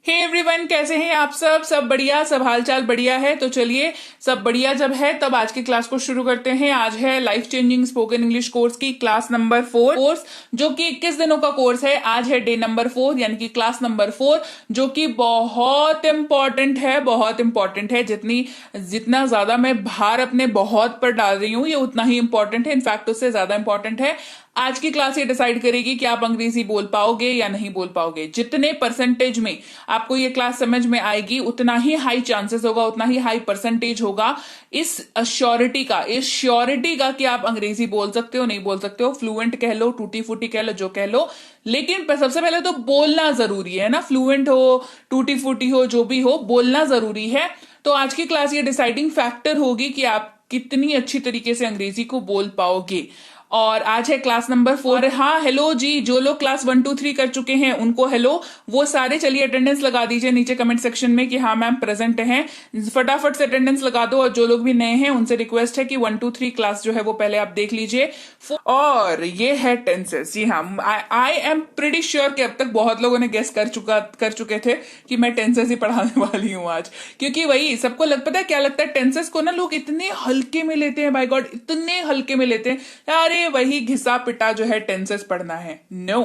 Hey everyone, कैसे हैं आप सब बढ़िया, सब हालचाल बढ़िया है। तो चलिए, सब बढ़िया जब है तब आज की क्लास को शुरू करते हैं। आज है life changing spoken English course की क्लास नंबर 4 कोर्स, जो कि 21 दिनों का कोर्स है। आज है डे नंबर 4 यानी कि क्लास नंबर 4, जो कि बहुत इंपॉर्टेंट है, बहुत इंपॉर्टेंट है। जितना ज्यादा मैं भार अपने बहुत पर डाल रही हूँ, ये उतना ही इंपॉर्टेंट है, इनफैक्ट उससे ज्यादा इंपॉर्टेंट है। आज की क्लास ये डिसाइड करेगी कि आप अंग्रेजी बोल पाओगे या नहीं बोल पाओगे। जितने परसेंटेज में आपको ये क्लास समझ में आएगी, उतना ही हाई चांसेस होगा, उतना ही हाई परसेंटेज होगा इस श्योरिटी का कि आप अंग्रेजी बोल सकते हो, नहीं बोल सकते हो, फ्लुएंट कह लो, टूटी फूटी कह लो, जो कह लो। लेकिन सबसे पहले तो बोलना जरूरी है ना। फ्लुएंट हो, टूटी फूटी हो, जो भी हो, बोलना जरूरी है। तो आज की क्लास ये डिसाइडिंग फैक्टर होगी कि आप कितनी अच्छी तरीके से अंग्रेजी को बोल पाओगे। और आज है क्लास नंबर 4। हाँ, हेलो जी, जो लोग क्लास 1 2 3 कर चुके हैं उनको हेलो। वो सारे चलिए अटेंडेंस लगा दीजिए नीचे कमेंट सेक्शन में कि हाँ मैम प्रेजेंट हैं। फटाफट से अटेंडेंस लगा दो। और जो लोग भी नए हैं उनसे रिक्वेस्ट है कि 1 2 3 क्लास जो है वो पहले आप देख लीजिए। और ये है टेंसेस। जी हाँ, आई एम प्रीटी श्योर कि अब तक बहुत लोगों ने गेस कर चुके थे कि मैं टेंसेस ही पढ़ाने वाली हूँ आज। क्योंकि वही सबको पता है क्या लगता है, टेंसेस को ना लोग इतने हल्के में लेते हैं, बाय गॉड इतने हल्के में लेते हैं। अरे वही घिसा पिटा जो है टेंसेस पढ़ना है। No,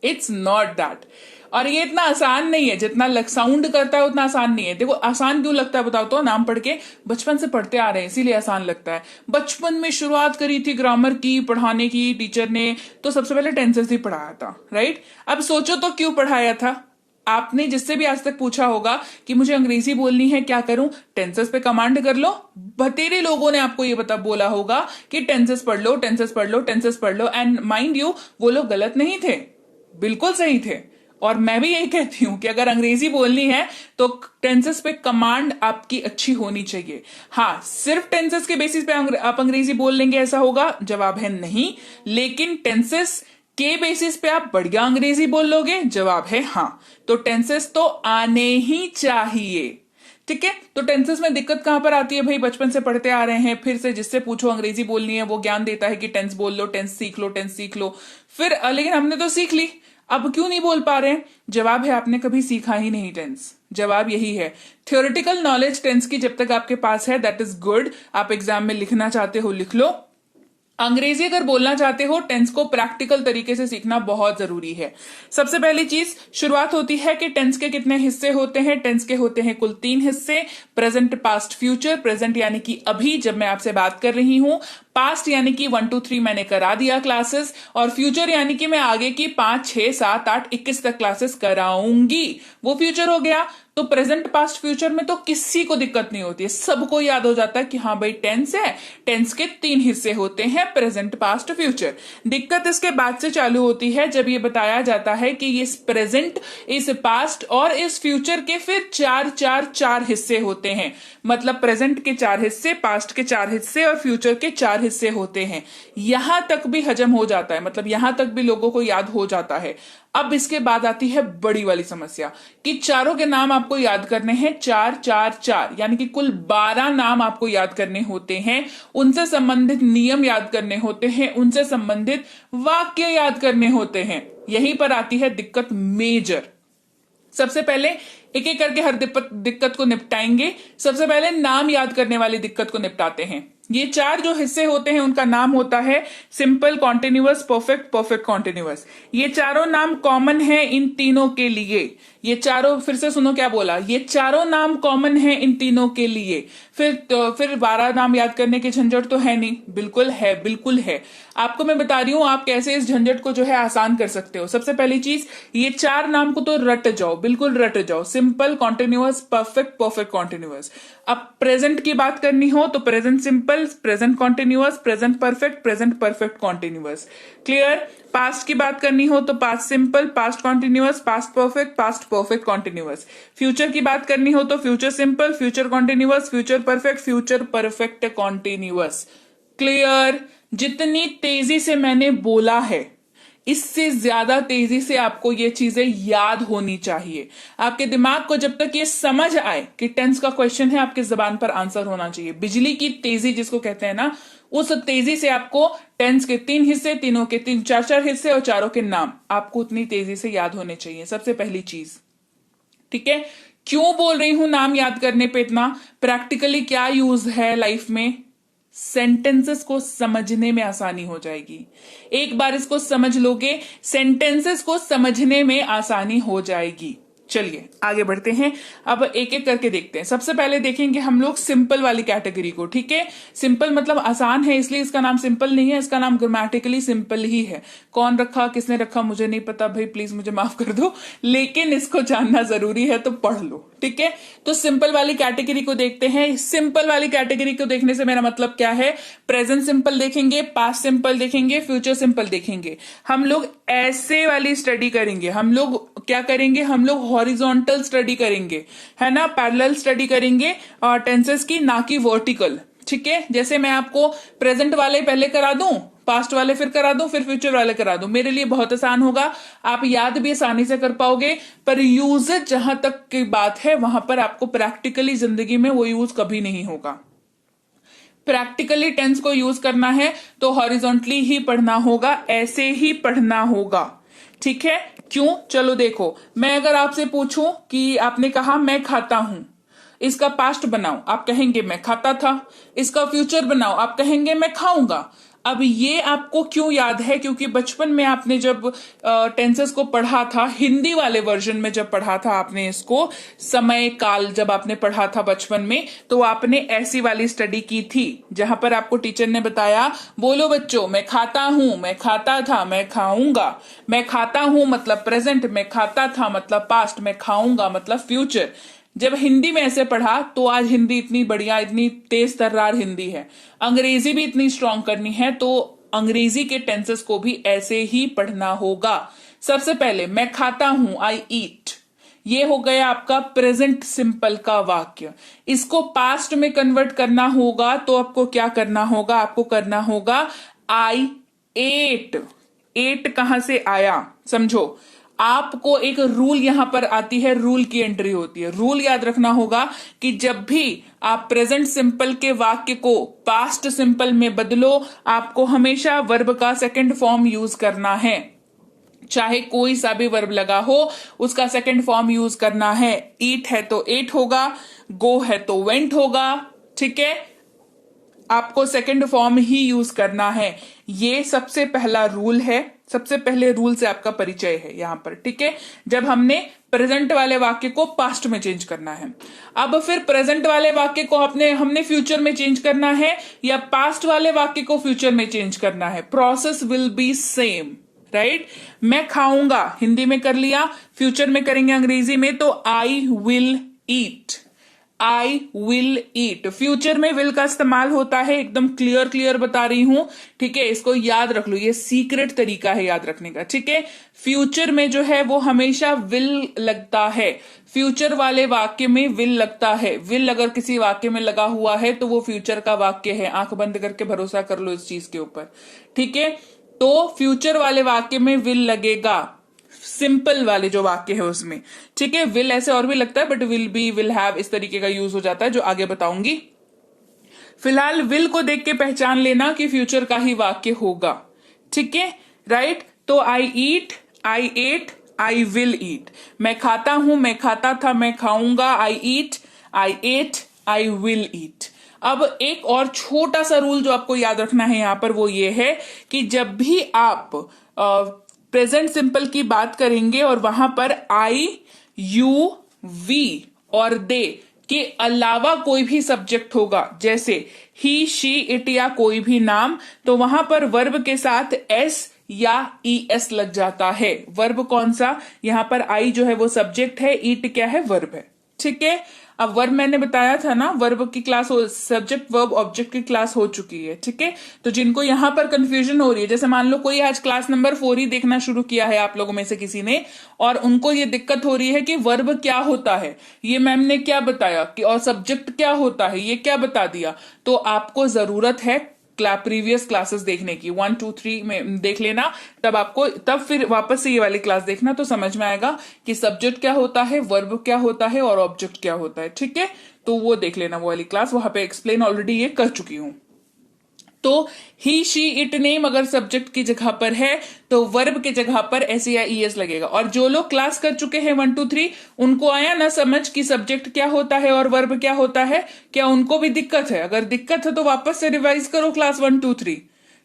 it's not that. और ये इतना आसान नहीं है, जितना साउंड करता है उतना आसान नहीं है। देखो आसान क्यों लगता है बताओ तो, नाम पढ़ के बचपन से पढ़ते आ रहे हैं इसीलिए आसान लगता है। बचपन में शुरुआत करी थी ग्रामर की पढ़ाने की टीचर ने, तो सबसे पहले टेंसेस ही पढ़ाया था, राइट। अब सोचो तो क्यों पढ़ाया था। आपने जिससे भी आज तक पूछा होगा कि मुझे अंग्रेजी बोलनी है क्या करूं, टेंसेस पे कमांड कर लो। बतेरे लोगों ने आपको ये बोला होगा कि टेंसेस पढ़ लो, टेंसेस पढ़ लो, टेंसेस पढ़ लो। एंड माइंड यू, वो लोग गलत नहीं थे, बिल्कुल सही थे। और मैं भी यही कहती हूं कि अगर अंग्रेजी बोलनी है तो टेंसेस पे कमांड आपकी अच्छी होनी चाहिए। हाँ, सिर्फ टेंसेस के बेसिस पे आप अंग्रेजी बोल लेंगे ऐसा होगा? जवाब है नहीं। लेकिन टेंसेस के बेसिस पे आप बढ़िया अंग्रेजी बोल लोगे? जवाब है हाँ। तो टेंसेस तो आने ही चाहिए, ठीक है। तो टेंसेस में दिक्कत कहां पर आती है भाई? बचपन से पढ़ते आ रहे हैं, फिर से जिससे पूछो अंग्रेजी बोलनी है वो ज्ञान देता है कि टेंस बोल लो, टेंस सीख लो, टेंस सीख लो। फिर लेकिन हमने तो सीख ली, अब क्यों नहीं बोल पा रहे हैं? जवाब है आपने कभी सीखा ही नहीं टेंस। जवाब यही है। थ्योरेटिकल नॉलेज टेंस की जब तक आपके पास है, दैट इज गुड। आप एग्जाम में लिखना चाहते हो लिख लो। अंग्रेजी अगर बोलना चाहते हो, टेंस को प्रैक्टिकल तरीके से सीखना बहुत जरूरी है। सबसे पहली चीज, शुरुआत होती है कि टेंस के कितने हिस्से होते हैं। टेंस के होते हैं कुल 3 हिस्से, प्रेजेंट, पास्ट, फ्यूचर। प्रेजेंट यानी कि अभी जब मैं आपसे बात कर रही हूं, पास्ट यानी कि 1 2 3 मैंने करा दिया क्लासेस, और फ्यूचर यानी कि मैं आगे की 5 6 7 8 21 तक क्लासेस कराऊंगी, वो फ्यूचर हो गया। तो प्रेजेंट, पास्ट, फ्यूचर में तो किसी को दिक्कत नहीं होती है, सबको याद हो जाता है कि हाँ भाई टेंस है, टेंस के 3 हिस्से होते हैं, प्रेजेंट, पास्ट, फ्यूचर। दिक्कत इसके बाद से चालू होती है जब ये बताया जाता है कि इस प्रेजेंट, इस पास्ट और इस फ्यूचर के फिर 4 हिस्से होते हैं। मतलब प्रेजेंट के 4 हिस्से, पास्ट के 4 हिस्से और फ्यूचर के 4 हिस्से होते हैं। यहां तक भी हजम हो जाता है, मतलब यहां तक भी लोगों को याद हो जाता है। अब इसके बाद आती है बड़ी वाली समस्या कि चारों के नाम आपको याद करने हैं। 4 4 4 यानी कि कुल 12 नाम आपको याद करने होते हैं। उनसे संबंधित नियम याद करने होते हैं, उनसे संबंधित वाक्य याद करने होते हैं। यहीं पर आती है दिक्कत मेजर। सबसे पहले एक एक करके हर दिक्कत को निपटाएंगे। सबसे पहले नाम याद करने वाली दिक्कत को निपटाते हैं। ये 4 जो हिस्से होते हैं उनका नाम होता है simple, continuous, perfect, perfect continuous. ये चारों नाम कॉमन है इन तीनों के लिए। ये चारों, फिर से सुनो क्या बोला, ये चारों नाम कॉमन है इन तीनों के लिए। फिर 12 नाम याद करने की झंझट तो है नहीं? बिल्कुल है, बिल्कुल है। आपको मैं बता रही हूं आप कैसे इस झंझट को जो है आसान कर सकते हो। सबसे पहली चीज, ये 4 नाम को तो रट जाओ, बिल्कुल रट जाओ। Simple, continuous, perfect, perfect continuous. अब प्रेजेंट की बात करनी हो तो present simple, present continuous, present perfect, present perfect continuous. Clear? Past की बात करनी हो तो past simple, past continuous, past perfect, past perfect continuous. Future की बात करनी हो तो future simple, future continuous, future perfect, future perfect continuous. Clear? जितनी तेजी से मैंने बोला है, इससे ज्यादा तेजी से आपको ये चीजें याद होनी चाहिए। आपके दिमाग को जब तक ये समझ आए कि टेंस का क्वेश्चन है, आपके जबान पर आंसर होना चाहिए। बिजली की तेजी जिसको कहते हैं ना, उस तेजी से आपको टेंस के 3 हिस्से, तीनों के 3 4 4 हिस्से और चारों के नाम आपको उतनी तेजी से याद होने चाहिए। सबसे पहली चीज। ठीक है। क्यों बोल रही हूं नाम याद करने पे इतना? प्रैक्टिकली क्या यूज है लाइफ में? सेंटेंसेस को समझने में आसानी हो जाएगी। एक बार इसको समझ लोगे, सेंटेंसेस को समझने में आसानी हो जाएगी। चलिए आगे बढ़ते हैं, अब एक एक करके देखते हैं। सबसे पहले देखेंगे हम लोग सिंपल वाली कैटेगरी को, ठीक है। सिंपल मतलब आसान है, इसलिए इसका नाम सिंपल नहीं है, इसका नाम ग्रामेटिकली सिंपल ही है। कौन रखा, किसने रखा, मुझे नहीं पता भाई, प्लीज मुझे माफ कर दो, लेकिन इसको जानना जरूरी है तो पढ़ लो, ठीक है। तो सिंपल वाली कैटेगरी को देखते हैं। सिंपल वाली कैटेगरी को देखने से मेरा मतलब क्या है? प्रेजेंट सिंपल देखेंगे, पास्ट सिंपल देखेंगे, फ्यूचर सिंपल देखेंगे। हम लोग ऐसे वाली स्टडी करेंगे। हम लोग क्या करेंगे? हम लोग हॉरिजॉन्टल स्टडी करेंगे, है ना, पैरेलल स्टडी करेंगे टेंसेस की, ना कि वर्टिकल, ठीक है। जैसे मैं आपको प्रेजेंट वाले पहले करा दूं, पास्ट वाले फिर करा दूं, फिर फ्यूचर वाले करा दूं, मेरे लिए बहुत आसान होगा, आप याद भी आसानी से कर पाओगे। पर यूजेज जहां तक की बात है, वहां पर आपको प्रैक्टिकली जिंदगी में वो यूज कभी नहीं होगा। प्रैक्टिकली टेंस को यूज करना है तो हॉरिजॉन्टली ही पढ़ना होगा, ऐसे ही पढ़ना होगा, ठीक है। क्यों? चलो देखो, मैं अगर आपसे पूछूं कि आपने कहा मैं खाता हूं, इसका पास्ट बनाओ, आप कहेंगे मैं खाता था। इसका फ्यूचर बनाओ, आप कहेंगे मैं खाऊंगा। अब ये आपको क्यों याद है? क्योंकि बचपन में आपने जब टेंसेस को पढ़ा था, हिंदी वाले वर्जन में जब पढ़ा था आपने इसको, समय काल जब आपने पढ़ा था बचपन में, तो आपने ऐसी वाली स्टडी की थी जहां पर आपको टीचर ने बताया, बोलो बच्चों, मैं खाता हूं, मैं खाता था, मैं खाऊंगा। मैं खाता हूं मतलब प्रेजेंट, मैं खाता था मतलब पास्ट, मैं खाऊंगा मतलब फ्यूचर। जब हिंदी में ऐसे पढ़ा तो आज हिंदी इतनी बढ़िया, इतनी तेज तर्रार हिंदी है। अंग्रेजी भी इतनी स्ट्रांग करनी है तो अंग्रेजी के टेंसेस को भी ऐसे ही पढ़ना होगा। सबसे पहले मैं खाता हूं, आई ईट, ये हो गया आपका प्रेजेंट सिंपल का वाक्य। इसको पास्ट में कन्वर्ट करना होगा तो आपको क्या करना होगा? आपको करना होगा आई एट। एट कहां से आया समझो। आपको एक रूल यहां पर आती है, रूल की एंट्री होती है। रूल याद रखना होगा कि जब भी आप प्रेजेंट सिंपल के वाक्य को पास्ट सिंपल में बदलो, आपको हमेशा वर्ब का सेकंड फॉर्म यूज करना है। चाहे कोई सा भी वर्ब लगा हो, उसका सेकंड फॉर्म यूज करना है। ईट है तो एट होगा, गो है तो वेंट होगा, ठीक है। आपको सेकंड फॉर्म ही यूज करना है। ये सबसे पहला रूल है, सबसे पहले रूल से आपका परिचय है यहां पर, ठीक है। जब हमने प्रेजेंट वाले वाक्य को पास्ट में चेंज करना है, अब फिर प्रेजेंट वाले वाक्य को हमने फ्यूचर में चेंज करना है या पास्ट वाले वाक्य को फ्यूचर में चेंज करना है, process will be same, right. मैं खाऊंगा हिंदी में कर लिया, फ्यूचर में करेंगे अंग्रेजी में तो I will eat. I will eat, future में विल का इस्तेमाल होता है, एकदम क्लियर बता रही हूं, ठीक है। इसको याद रख लो, ये सीक्रेट तरीका है याद रखने का, ठीक है। फ्यूचर में जो है वो हमेशा विल लगता है, फ्यूचर वाले वाक्य में विल लगता है। विल अगर किसी वाक्य में लगा हुआ है तो वो फ्यूचर का वाक्य है, आंख बंद करके भरोसा कर लो इस चीज के ऊपर, ठीक है। तो फ्यूचर वाले वाक्य में विल लगेगा, सिंपल वाले जो वाक्य है उसमें, ठीक है। विल ऐसे और भी लगता है, but will be, will have, इस तरीके का यूज हो जाता है, जो आगे बताऊंगी। फिलहाल विल को देख के पहचान लेना कि फ्यूचर का ही वाक्य होगा, ठीक है, राइट। तो आई ईट, आई एट, आई विल ईट। मैं खाता हूं, मैं खाता था, मैं खाऊंगा, आई ईट, आई एट, आई विल ईट। अब एक और छोटा सा रूल जो आपको याद रखना है यहां पर, वो ये है कि जब भी आप प्रेजेंट सिंपल की बात करेंगे और वहां पर आई, यू, वी और दे के अलावा कोई भी सब्जेक्ट होगा, जैसे ही, शी, इट या कोई भी नाम, तो वहां पर वर्ब के साथ एस या ई एस लग जाता है। वर्ब कौन सा? यहां पर आई जो है वो सब्जेक्ट है, ईट क्या है? वर्ब है, ठीक है। अब वर्ब मैंने बताया था ना, वर्ब की क्लास सब्जेक्ट वर्ब ऑब्जेक्ट की क्लास हो चुकी है, ठीक है। तो जिनको यहां पर कंफ्यूजन हो रही है, जैसे मान लो कोई आज क्लास नंबर 4 ही देखना शुरू किया है आप लोगों में से किसी ने, और उनको ये दिक्कत हो रही है कि वर्ब क्या होता है, ये मैम ने क्या बताया कि, और सब्जेक्ट क्या होता है, ये क्या बता दिया, तो आपको जरूरत है प्रीवियस क्लासेस देखने की, 1 2 3 में देख लेना, तब फिर वापस से ये वाली क्लास देखना, तो समझ में आएगा कि सब्जेक्ट क्या होता है, वर्ब क्या होता है और ऑब्जेक्ट क्या होता है, ठीक है। तो वो देख लेना, वो वाली क्लास, वहां पे एक्सप्लेन ऑलरेडी ये कर चुकी हूं। तो ही शी इट नेम अगर सब्जेक्ट की जगह पर है तो वर्ब की जगह पर एस या ईएस लगेगा। और जो लोग क्लास कर चुके हैं 1 2 3 उनको आया ना समझ कि सब्जेक्ट क्या होता है और वर्ब क्या होता है? क्या उनको भी दिक्कत है? अगर दिक्कत है तो वापस से रिवाइज करो क्लास 1 2 3,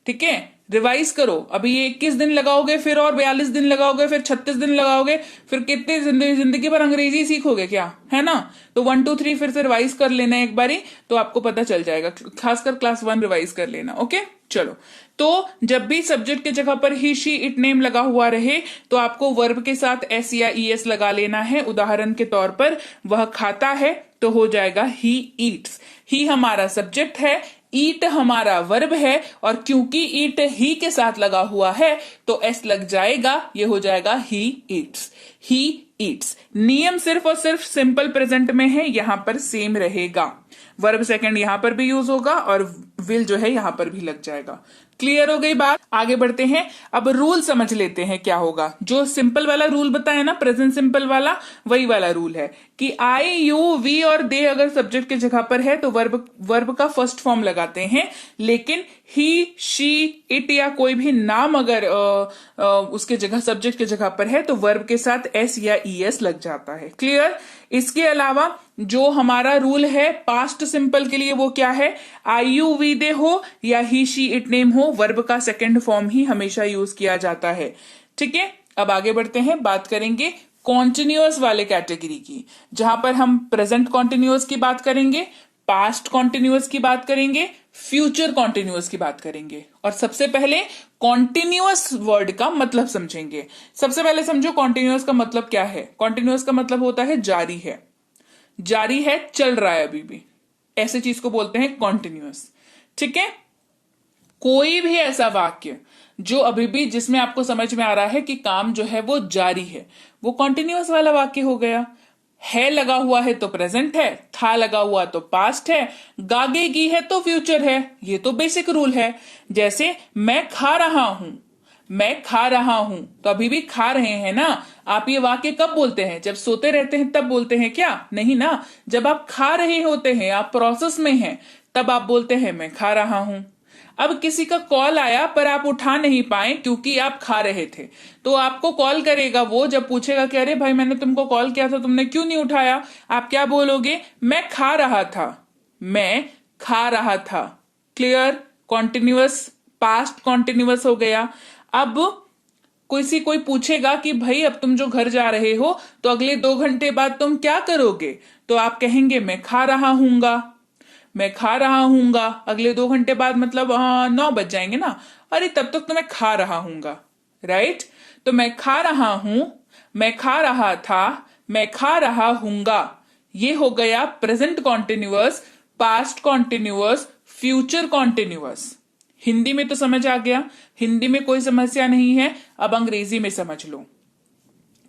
ठीक है? रिवाइज करो। अभी ये 21 दिन लगाओगे, फिर और 42 दिन लगाओगे, फिर 36 दिन लगाओगे, फिर कितने जिंदगी भर अंग्रेजी सीखोगे क्या, है ना? तो 1 2 3 फिर से रिवाइज कर लेना एक बारी, तो आपको पता चल जाएगा। खासकर क्लास 1 रिवाइज कर लेना। ओके, चलो। तो जब भी सब्जेक्ट की जगह पर ही शी इट नेम लगा हुआ रहे तो आपको वर्ब के साथ एस या ईएस लगा लेना है। उदाहरण के तौर पर वह खाता है तो हो जाएगा ही ईट्स। ही हमारा सब्जेक्ट है, ईट हमारा वर्ब है, और क्योंकि ईट ही के साथ लगा हुआ है तो एस लग जाएगा, ये हो जाएगा ही ईट्स। He eats. नियम सिर्फ और सिर्फ सिंपल प्रेजेंट में है, यहां पर सेम रहेगा। वर्ब सेकंड यहां पर भी यूज होगा और विल जो है यहां पर भी लग जाएगा। क्लियर हो गई बात? आगे बढ़ते हैं। अब रूल समझ लेते हैं क्या होगा। जो सिंपल वाला रूल बताया ना, प्रेजेंट सिंपल वाला, वही वाला रूल है कि आई यू वी और दे अगर सब्जेक्ट की जगह पर है तो वर्ब का फर्स्ट फॉर्म लगाते हैं, लेकिन ही शी इट या कोई भी नाम अगर उसके जगह सब्जेक्ट की जगह पर है तो वर्ब के साथ एस या ईएस लग जाता है। क्लियर? इसके अलावा जो हमारा रूल है पास्ट सिंपल के लिए वो क्या है? आई यू वी दे हो या ही शी इट नेम हो, वर्ब का सेकंड फॉर्म ही हमेशा यूज किया जाता है। ठीक है, अब आगे बढ़ते हैं, बात करेंगे कॉन्टिन्यूअस वाले कैटेगरी की, जहां पर हम प्रेजेंट कॉन्टिन्यूअस की बात करेंगे, पास्ट कॉन्टिन्यूअस की बात करेंगे, फ्यूचर कॉन्टिन्यूअस की बात करेंगे। और सबसे पहले कॉन्टिन्यूअस वर्ड का मतलब समझेंगे। सबसे पहले समझो कॉन्टिन्यूअस का मतलब क्या है। कॉन्टिन्यूअस का मतलब होता है जारी है, जारी है, चल रहा है अभी भी, ऐसे चीज को बोलते हैं कॉन्टिन्यूअस। ठीक है, कोई भी ऐसा वाक्य जो अभी भी जिसमें आपको समझ में आ रहा है कि काम जो है वो जारी है, वो कॉन्टिन्यूअस वाला वाक्य हो गया। है लगा हुआ है तो प्रेजेंट है, था लगा हुआ तो पास्ट है, गागेगी है तो फ्यूचर है। ये तो बेसिक रूल है। जैसे मैं खा रहा हूं, मैं खा रहा हूं, तो अभी भी खा रहे हैं ना। आप ये वाक्य कब बोलते हैं? जब सोते रहते हैं तब बोलते हैं क्या? नहीं ना, जब आप खा रहे होते हैं, आप प्रोसेस में हैं, तब आप बोलते हैं मैं खा रहा हूं। अब किसी का कॉल आया पर आप उठा नहीं पाए क्योंकि आप खा रहे थे, तो आपको कॉल करेगा वो, जब पूछेगा कि अरे भाई मैंने तुमको कॉल किया था, तुमने क्यों नहीं उठाया? आप क्या बोलोगे? मैं खा रहा था, मैं खा रहा था। क्लियर? कॉन्टिन्यूअस, पास्ट कॉन्टिन्यूअस हो गया। अब कोई पूछेगा कि भाई अब तुम जो घर जा रहे हो तो अगले 2 घंटे बाद तुम क्या करोगे? तो आप कहेंगे मैं खा रहा हूंगा, मैं खा रहा हूंगा। अगले 2 घंटे बाद मतलब 9 बज जाएंगे ना, अरे तब तक तो मैं खा रहा हूंगा। राइट? तो मैं खा रहा हूं, मैं खा रहा था, मैं खा रहा हूंगा। ये हो गया present continuous, past continuous, future continuous. Hindi में तो समझ आ गया, हिंदी में कोई समस्या नहीं है। अब अंग्रेजी में समझ लो।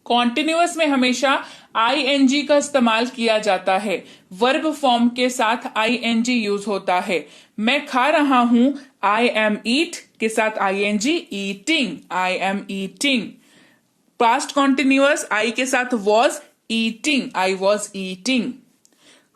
कॉन्टिन्यूअस में हमेशा आईएनजी का इस्तेमाल किया जाता है, वर्ब फॉर्म के साथ आईएनजी यूज होता है। मैं खा रहा हूं, आई एम ईट के साथ ING, eating, I am eating. Past continuous I के साथ was, eating, I was eating.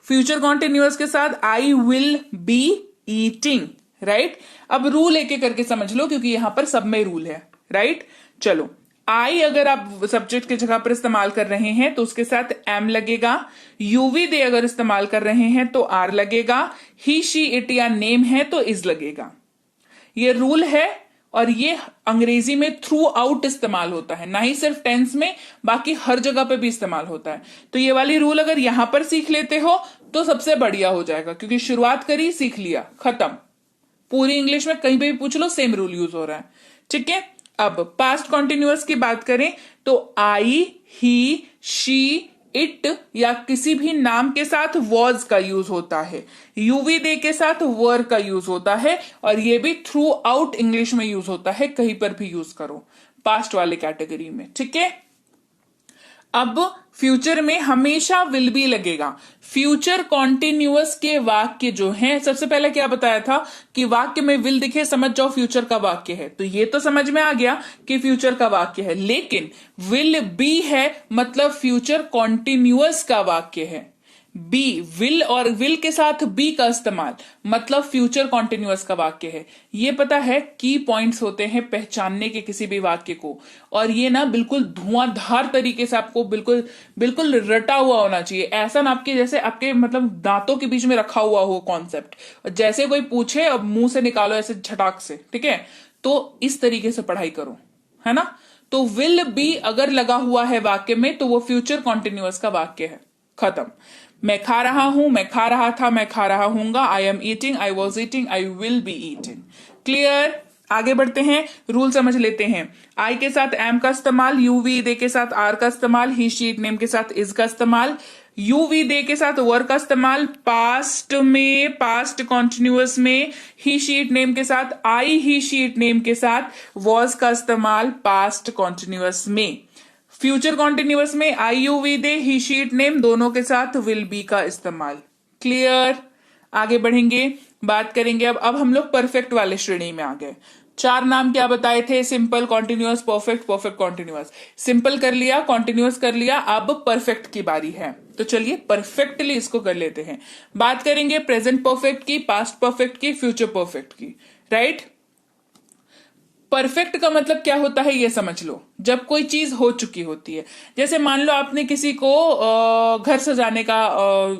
Future continuous के साथ I will be eating. Right? अब रूल एक एक करके समझ लो क्योंकि यहां पर सब में रूल है। राइट? चलो, आई अगर आप सब्जेक्ट की जगह पर इस्तेमाल कर रहे हैं तो उसके साथ एम लगेगा। यूवी दे अगर इस्तेमाल कर रहे हैं तो आर लगेगा। ही शी इट या नेम है तो इज लगेगा। ये रूल है और ये अंग्रेजी में थ्रू आउट इस्तेमाल होता है, ना ही सिर्फ टेंस में, बाकी हर जगह पे भी इस्तेमाल होता है। तो ये वाली रूल अगर यहां पर सीख लेते हो तो सबसे बढ़िया हो जाएगा, क्योंकि शुरुआत करी, सीख लिया, खत्म। पूरी इंग्लिश में कहीं पे भी पूछ लो सेम रूल यूज हो रहा है। ठीक है, अब पास्ट कॉन्टिन्यूअस की बात करें तो आई, ही, शी, इट या किसी भी नाम के साथ वॉज का यूज होता है, यूवी दे के साथ वर का यूज होता है, और ये भी थ्रू आउट इंग्लिश में यूज होता है, कहीं पर भी यूज करो पास्ट वाले कैटेगरी में। ठीक है, अब फ्यूचर में हमेशा विल बी लगेगा। फ्यूचर कॉन्टिन्यूअस के वाक्य जो हैं, सबसे पहले क्या बताया था कि वाक्य में विल दिखे समझ जाओ फ्यूचर का वाक्य है, तो ये तो समझ में आ गया कि फ्यूचर का वाक्य है, लेकिन विल बी है मतलब फ्यूचर कॉन्टिन्यूअस का वाक्य है। बी, विल और विल के साथ बी का इस्तेमाल मतलब फ्यूचर कॉन्टिन्यूअस का वाक्य है। ये पता है की पॉइंट्स होते हैं पहचानने के किसी भी वाक्य को, और ये ना बिल्कुल धुआंधार तरीके से आपको बिल्कुल बिल्कुल रटा हुआ होना चाहिए। ऐसा ना आपके जैसे आपके मतलब दांतों के बीच में रखा हुआ हो कॉन्सेप्ट, जैसे कोई पूछे अब मुंह से निकालो ऐसे झटाक से, ठीक है। तो इस तरीके से पढ़ाई करो, है ना। तो विल बी अगर लगा हुआ है वाक्य में तो वो फ्यूचर कॉन्टिन्यूअस का वाक्य है, खत्म। मैं खा रहा हूं, मैं खा रहा था, मैं खा रहा हूंगा, I am eating, I was eating, I will be eating. Clear. आगे बढ़ते हैं, रूल समझ लेते हैं। आई के साथ एम का इस्तेमाल, यू वी दे के साथ आर का इस्तेमाल, ही शी इट नेम के साथ इज का इस्तेमाल, यू वी दे के साथ वर का इस्तेमाल, पास्ट में पास्ट कॉन्टिन्यूअस में ही शी इट नेम के साथ I he she it name के साथ वॉज का इस्तेमाल पास्ट कॉन्टिन्यूअस में, फ्यूचर कॉन्टिन्यूअस में I you we they he she it name दोनों के साथ विल बी का इस्तेमाल। क्लियर। आगे बढ़ेंगे, बात करेंगे अब हम लोग परफेक्ट वाले श्रेणी में आ गए। चार नाम क्या बताए थे, simple, continuous, perfect, perfect continuous. Simple कर लिया, कॉन्टिन्यूअस कर लिया, अब परफेक्ट की बारी है। तो चलिए परफेक्टली इसको कर लेते हैं। बात करेंगे प्रेजेंट परफेक्ट की, पास्ट परफेक्ट की, फ्यूचर परफेक्ट की, राइट। परफेक्ट का मतलब क्या होता है ये समझ लो, जब कोई चीज हो चुकी होती है। जैसे मान लो आपने किसी को घर सजाने का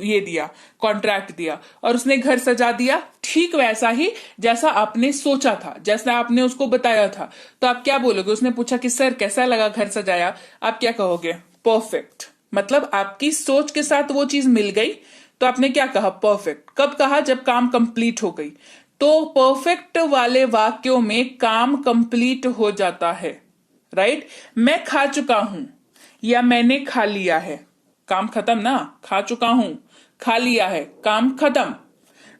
ये दिया, कॉन्ट्रैक्ट दिया, और उसने घर सजा दिया ठीक वैसा ही जैसा आपने सोचा था, जैसा आपने उसको बताया था। तो आप क्या बोलोगे, उसने पूछा कि सर कैसा लगा घर सजाया, आप क्या कहोगे, परफेक्ट। मतलब आपकी सोच के साथ वो चीज मिल गई, तो आपने क्या कहा, परफेक्ट। कब कहा, जब काम कंप्लीट हो गई। तो परफेक्ट वाले वाक्यों में काम कंप्लीट हो जाता है, राइट। मैं खा चुका हूं या मैंने खा लिया है, काम खत्म ना, खा चुका हूं, खा लिया है, काम खत्म।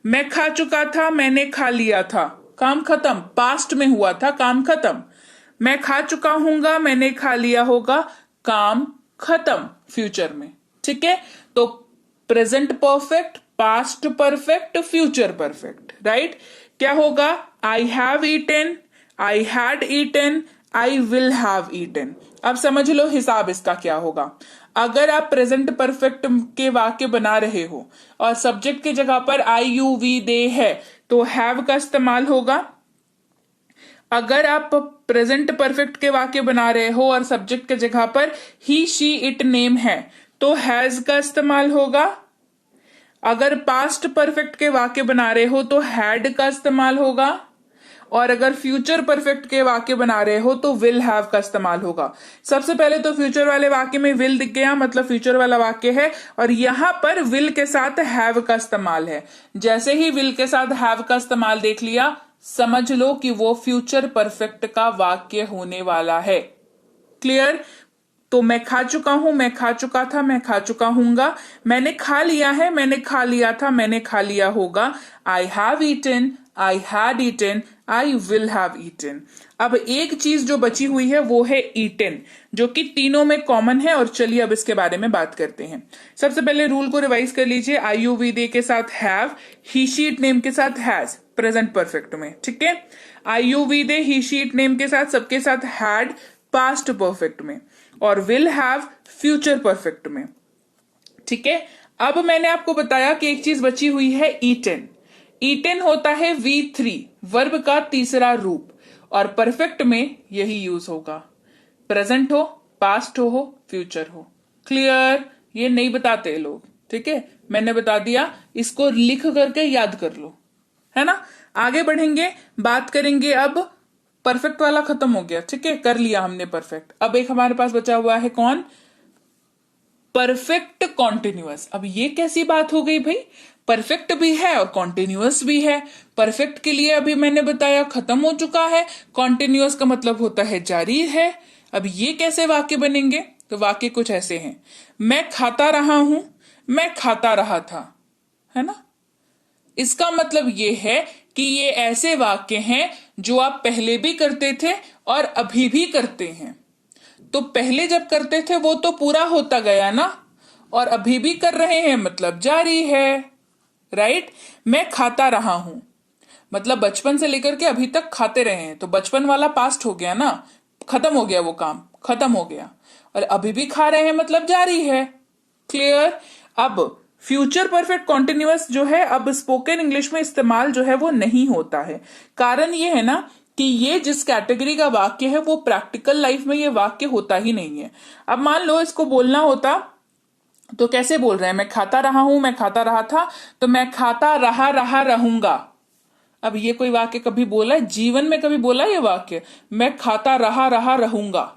मैं खा चुका था, मैंने खा लिया था, काम खत्म, पास्ट में हुआ था, काम खत्म। मैं खा चुका हूंगा, मैंने खा लिया होगा, काम खत्म, फ्यूचर में, ठीक है। तो present perfect, past perfect, future perfect, right. क्या होगा, I have eaten, I had eaten, I will have eaten. अब समझ लो हिसाब इसका क्या होगा। अगर आप प्रेजेंट परफेक्ट के वाक्य बना रहे हो और सब्जेक्ट की जगह पर आई यू वी दे है तो हैव का इस्तेमाल होगा। अगर आप प्रेजेंट परफेक्ट के वाक्य बना रहे हो और सब्जेक्ट की जगह पर ही शी इट नेम है तो हैज का इस्तेमाल होगा। अगर पास्ट परफेक्ट के वाक्य बना रहे हो तो हैड का इस्तेमाल होगा, और अगर फ्यूचर परफेक्ट के वाक्य बना रहे हो तो विल हैव का इस्तेमाल होगा। सबसे पहले तो फ्यूचर वाले वाक्य में विल दिख गया, मतलब फ्यूचर वाला वाक्य है, और यहां पर विल के साथ हैव का इस्तेमाल है। जैसे ही विल के साथ हैव का इस्तेमाल देख लिया, समझ लो कि वो फ्यूचर परफेक्ट का वाक्य होने वाला है। क्लियर। तो मैं खा चुका हूं, मैं खा चुका था, मैं खा चुका हूंगा, मैंने खा लिया है, मैंने खा लिया था, मैंने खा लिया होगा, I have eaten, I had eaten, I will have eaten. अब एक चीज जो बची हुई है वो है ईटन, जो कि तीनों में कॉमन है, और चलिए अब इसके बारे में बात करते हैं। सबसे पहले रूल को रिवाइज कर लीजिए। आई यू वी दे के साथ have, he she it name के साथ हैज, प्रेजेंट परफेक्ट में, ठीक है। I you we they he she it name के साथ सबके साथ हैड, पास्ट परफेक्ट में, और विल हैव फ्यूचर परफेक्ट में, ठीक है। अब मैंने आपको बताया कि एक चीज बची हुई है ईटन। ईटन होता है V3 वर्ब का तीसरा रूप, और परफेक्ट में यही यूज होगा, प्रेजेंट हो, पास्ट हो, फ्यूचर हो। क्लियर। ये नहीं बताते लोग, ठीक है, मैंने बता दिया, इसको लिख करके याद कर लो, है ना। आगे बढ़ेंगे, बात करेंगे अब परफेक्ट वाला खत्म हो गया, ठीक है, कर लिया हमने परफेक्ट। अब एक हमारे पास बचा हुआ है कौन, परफेक्ट कॉन्टिन्यूअस। अब ये कैसी बात हो गई भाई, परफेक्ट भी है और कॉन्टिन्यूअस भी है। परफेक्ट के लिए अभी मैंने बताया खत्म हो चुका है, कॉन्टिन्यूअस का मतलब होता है जारी है। अब ये कैसे वाक्य बनेंगे, तो वाक्य कुछ ऐसे हैं, मैं खाता रहा हूं, मैं खाता रहा था, है ना। इसका मतलब ये है कि ये ऐसे वाक्य हैं जो आप पहले भी करते थे और अभी भी करते हैं। तो पहले जब करते थे वो तो पूरा होता गया ना, और अभी भी कर रहे हैं मतलब जारी है, राइट। मैं खाता रहा हूं मतलब बचपन से लेकर के अभी तक खाते रहे हैं, तो बचपन वाला पास्ट हो गया ना, खत्म हो गया, वो काम खत्म हो गया, और अभी भी खा रहे हैं मतलब जारी है। क्लियर। अब फ्यूचर परफेक्ट कॉन्टिन्यूअस जो है अब स्पोकन इंग्लिश में इस्तेमाल जो है वो नहीं होता है। कारण ये है ना कि ये जिस कैटेगरी का वाक्य है वो प्रैक्टिकल लाइफ में ये वाक्य होता ही नहीं है। अब मान लो इसको बोलना होता तो कैसे बोल रहे हैं, मैं खाता रहा हूं, मैं खाता रहा था, तो मैं खाता रहा रहूंगा। अब ये कोई वाक्य कभी बोला है जीवन में, कभी बोला ये वाक्य, मैं खाता रहा रहूंगा,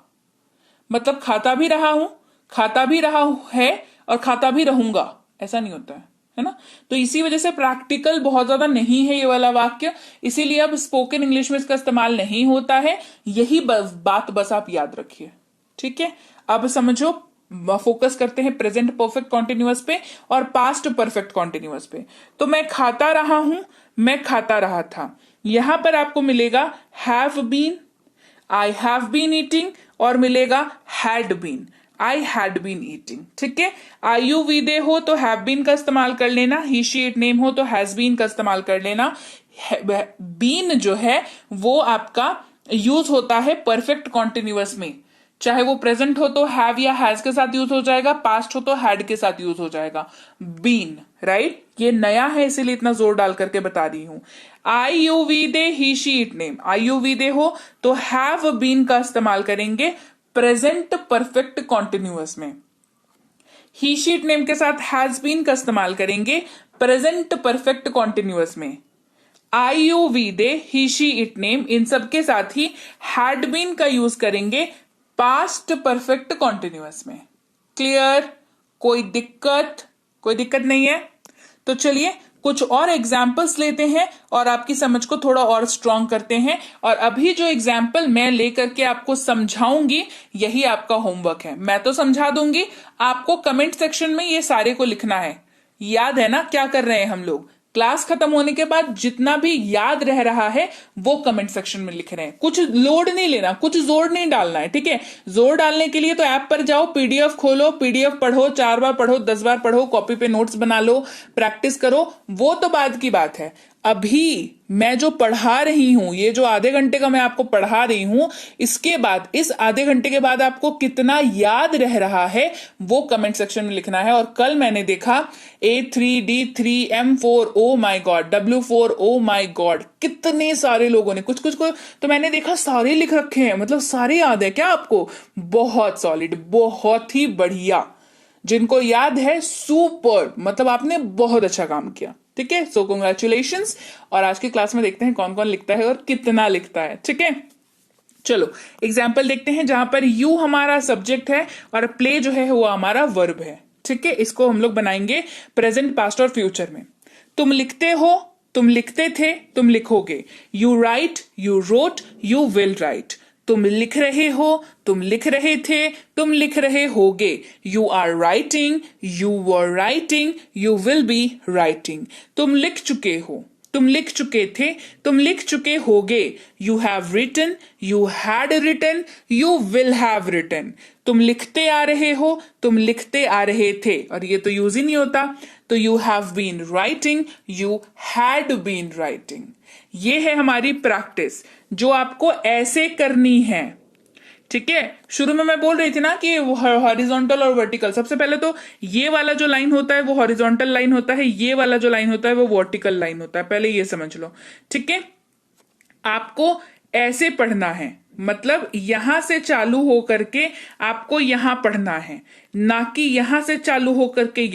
मतलब खाता भी रहा हूं, खाता भी रहा है और खाता भी रहूंगा, ऐसा नहीं होता है ना। तो इसी वजह से प्रैक्टिकल बहुत ज्यादा नहीं है ये वाला वाक्य, इसीलिए अब स्पोकन इंग्लिश में इसका इस्तेमाल नहीं होता है। यही बात बस आप याद रखिए, ठीक है। अब समझो, फोकस करते हैं प्रेजेंट परफेक्ट कॉन्टिन्यूअस पे और पास्ट परफेक्ट कॉन्टिन्यूअस पे। तो मैं खाता रहा हूं, मैं खाता रहा था, यहां पर आपको मिलेगा have been, I have been eating, और मिलेगा had been, I had been eating, ठीक है। आई यू वी दे हो तो हैव बीन का इस्तेमाल कर लेना, ही शी इट नेम हो तो हैज बीन का इस्तेमाल कर लेना। बीन जो है वो आपका यूज होता है परफेक्ट कॉन्टिन्यूअस में, चाहे वो प्रेजेंट हो तो हैव या हैज के साथ यूज हो जाएगा, पास्ट हो तो हैड के साथ यूज हो जाएगा। बीन, राइट, ये नया है इसीलिए इतना जोर डाल करके बता रही हूं। I you we they he she it name, I you we they हो तो हैव बीन का इस्तेमाल करेंगे प्रेजेंट परफेक्ट कॉन्टिन्यूअस में, ही शी इट नेम के साथ हैज बीन का इस्तेमाल करेंगे प्रेजेंट परफेक्ट कॉन्टिन्यूअस में। I you we they he she it name इन सब के साथ ही हैड बीन का यूज करेंगे पास्ट परफेक्ट कॉन्टिन्यूअस में। क्लियर, कोई दिक्कत नहीं है। तो चलिए कुछ और एग्जाम्पल्स लेते हैं और आपकी समझ को थोड़ा और स्ट्रांग करते हैं। और अभी जो एग्जाम्पल मैं लेकर के आपको समझाऊंगी यही आपका होमवर्क है। मैं तो समझा दूंगी, आपको कमेंट सेक्शन में ये सारे को लिखना है। याद है ना क्या कर रहे हैं हम लोग? क्लास खत्म होने के बाद जितना भी याद रह रहा है वो कमेंट सेक्शन में लिख रहे हैं। कुछ लोड नहीं लेना, कुछ जोर नहीं डालना है, ठीक है। जोर डालने के लिए तो ऐप पर जाओ, पीडीएफ खोलो, पीडीएफ पढ़ो, 4 बार पढ़ो, 10 बार पढ़ो, कॉपी पे नोट्स बना लो, प्रैक्टिस करो, वो तो बाद की बात है। अभी मैं जो पढ़ा रही हूं, ये जो आधे घंटे का मैं आपको पढ़ा रही हूं, इसके बाद, इस आधे घंटे के बाद आपको कितना याद रह रहा है वो कमेंट सेक्शन में लिखना है। और कल मैंने देखा A3, D3, M4, ओ माई गॉड, W4, ओ माई गॉड, कितने सारे लोगों ने, कुछ को तो मैंने देखा सारे लिख रखे हैं, मतलब सारे याद है क्या आपको? बहुत सॉलिड, बहुत ही बढ़िया। जिनको याद है सुपर, मतलब आपने बहुत अच्छा काम किया, ठीक है। सो कांग्रेचुलेशंस। और आज की क्लास में देखते हैं कौन कौन लिखता है और कितना लिखता है, ठीक है। चलो एग्जाम्पल देखते हैं जहां पर यू हमारा सब्जेक्ट है और प्ले जो है वो हमारा वर्ब है, ठीक है। इसको हम लोग बनाएंगे प्रेजेंट, पास्ट और फ्यूचर में। तुम लिखते हो, तुम लिखते थे, तुम लिखोगे। You right, you wrote, you will write. तुम लिख रहे हो, तुम लिख रहे थे, तुम लिख रहे होगे। You are writing, you were writing, you will be writing. तुम लिख चुके हो, तुम लिख चुके थे, तुम लिख चुके होगे। You have written, you had written, you will have written. तुम लिखते आ रहे हो, तुम लिखते आ रहे थे, और ये तो यूज ही नहीं होता, तो you have been writing, you had been writing. ये है हमारी प्रैक्टिस जो आपको ऐसे करनी है, ठीक है। शुरू में मैं बोल रही थी ना कि हॉरिजॉन्टल और वर्टिकल, सबसे पहले तो ये वाला जो लाइन होता है वो हॉरिजॉन्टल लाइन होता है, ये वाला जो लाइन होता है वो वर्टिकल लाइन होता है, पहले ये समझ लो, ठीक है। आपको ऐसे पढ़ना है, मतलब यहां से चालू हो करके आपको यहां पढ़ना है, ना कि यहां से चालू हो करके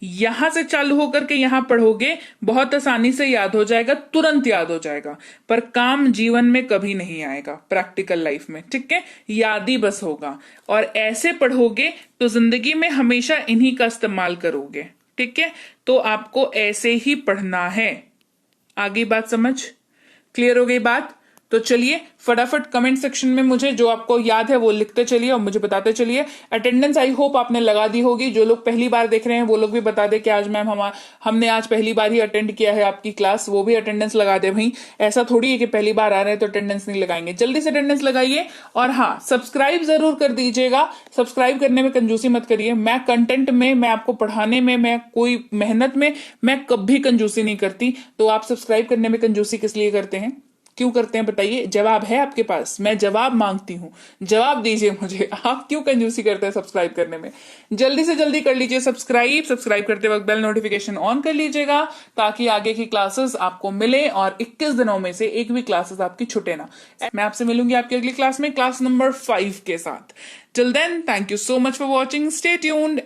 यहां से चालू होकर के यहां पढ़ोगे, बहुत आसानी से याद हो जाएगा, तुरंत याद हो जाएगा, पर काम जीवन में कभी नहीं आएगा, प्रैक्टिकल लाइफ में, ठीक है। याद ही बस होगा। और ऐसे पढ़ोगे तो जिंदगी में हमेशा इन्हीं का इस्तेमाल करोगे, ठीक है। तो आपको ऐसे ही पढ़ना है। आगे बात समझ क्लियर हो गई बात? तो चलिए फटाफट कमेंट सेक्शन में मुझे जो आपको याद है वो लिखते चलिए और मुझे बताते चलिए। अटेंडेंस आई होप आपने लगा दी होगी। जो लोग पहली बार देख रहे हैं वो लोग भी बता दे कि आज मैम हमने आज पहली बार ही अटेंड किया है आपकी क्लास, वो भी अटेंडेंस लगा दे भाई। ऐसा थोड़ी है कि पहली बार आ रहे हैं तो अटेंडेंस नहीं लगाएंगे, जल्दी से अटेंडेंस लगाइए। और हाँ, सब्सक्राइब जरूर कर दीजिएगा, सब्सक्राइब करने में कंजूसी मत करिए। मैं कंटेंट में, मैं आपको पढ़ाने में, मैं कोई मेहनत में मैं कभी कंजूसी नहीं करती, तो आप सब्सक्राइब करने में कंजूसी किस लिए करते हैं? क्यों करते हैं बताइए? जवाब है आपके पास, मैं जवाब मांगती हूँ, जवाब दीजिए मुझे। आप क्यों कंजूसी करते हैं सब्सक्राइब करने में? जल्दी से जल्दी कर लीजिए सब्सक्राइब करते वक्त बेल नोटिफिकेशन ऑन कर लीजिएगा, ताकि आगे की क्लासेस आपको मिले और 21 दिनों में से एक भी क्लासेस आपकी छूटे ना। मैं आपसे मिलूंगी आपकी अगली क्लास में, क्लास नंबर 5 के साथ। Till then, thank you so much for watching, stay tuned.